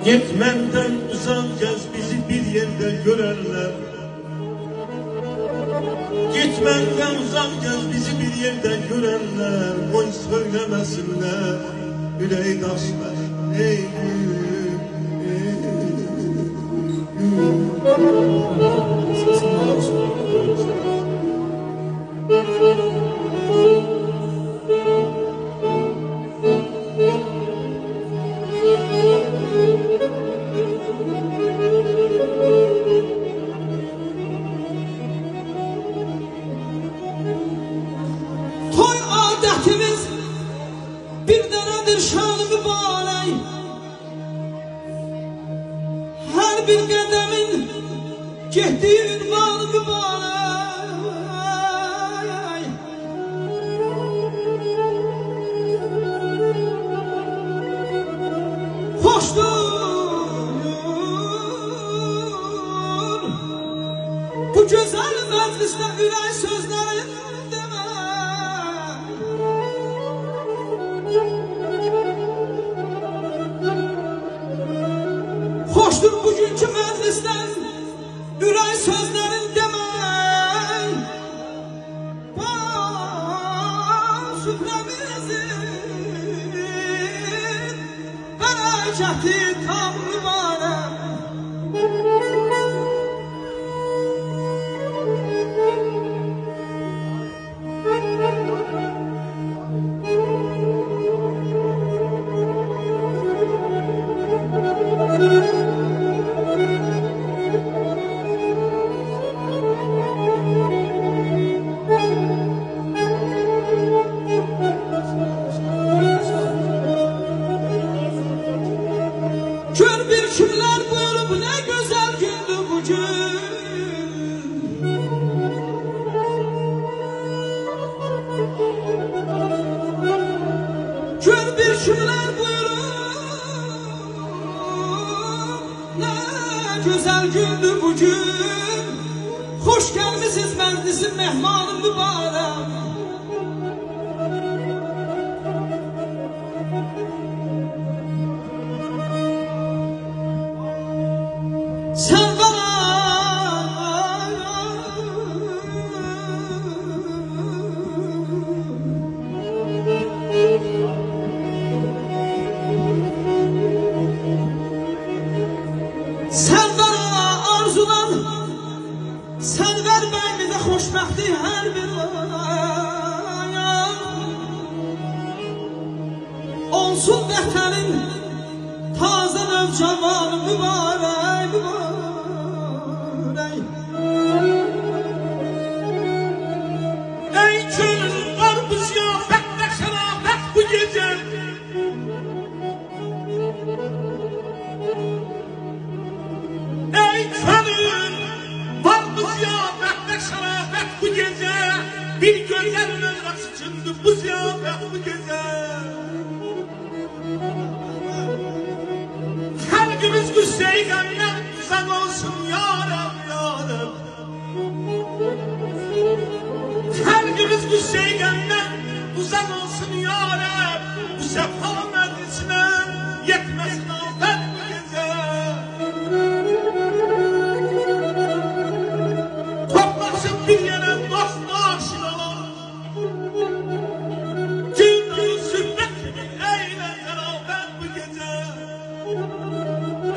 Yetmenden uzak gez bizi bir yerde görerler. Gitmenden uzak gez bizi bir yerde görerler. Oy söylemesinler yüreği taşlar. Ey toy adetimiz bir denedir şanı mübarek. Her bir kademin getdiği ünvanı mübarek. Hoşdur bu güzel mecliste ürək sözlerin deme. Hoşdur bugünkü meclisten ürək sözlerin demək. Süfremizin bereketi tam mübarek. Gör bir kimler buyurup ne güzel gündü bugün. Gör bir kimler buyurup ne güzel gündü bugün. Hoş gelmişsiniz meclisin mehmanı mübarek. Sen bana arzulan, sen ver bize hoşbəxtlik her bir olsun vətənin taze növcavanı mübarek, mübarek. ey gönül var bu ziyafet ve şerafet bu gece. Ey gönül var bu ziyafet ve şerafet bu gece. Bir güzel mezrak içindi bu ziyafet bu gece. Kalbimiz güzel gamden uzak olsun ya Rab, ya Rab. Kalbimiz güzel gamden uzak olsun ya Rab. Bu sefa meclisine yetmesin afet bu gece. Toplaşıp bir yere dost aşinalar. Cümle sünnet gibi eğlenler afet bu gece.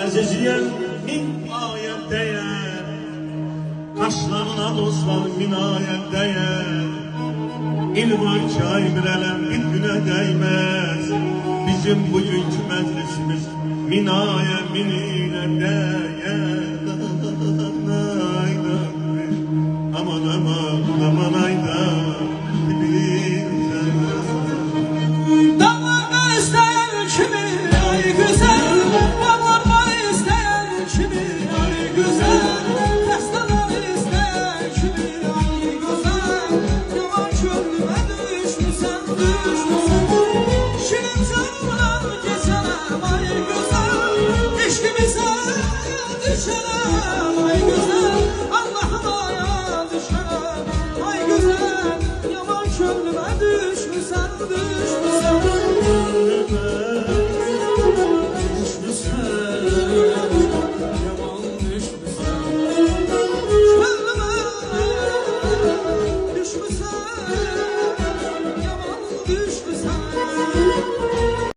Əziziyen min ayet değer, kaşlarına dostlar min ayet değer. İlvan çay bir elem bir güne değmez. Bizim bugünkü meclisimiz min ayet min ile değer. Aman aman aman ayda. Dağlardan isteyen kimi ay güzel, dağlardan isteyen kimi ay güzel, taşlardan isteyen kimi ay güzel. Yaman gönlüme düşmüşsen, düşmüşsen. Şirin canımdan geçenem ay güzel, eşkimize düşenem ay güzel. Allah'ım aya düşenem ay güzel. Yaman gönlüme düşmüşsen, düşmüşsen.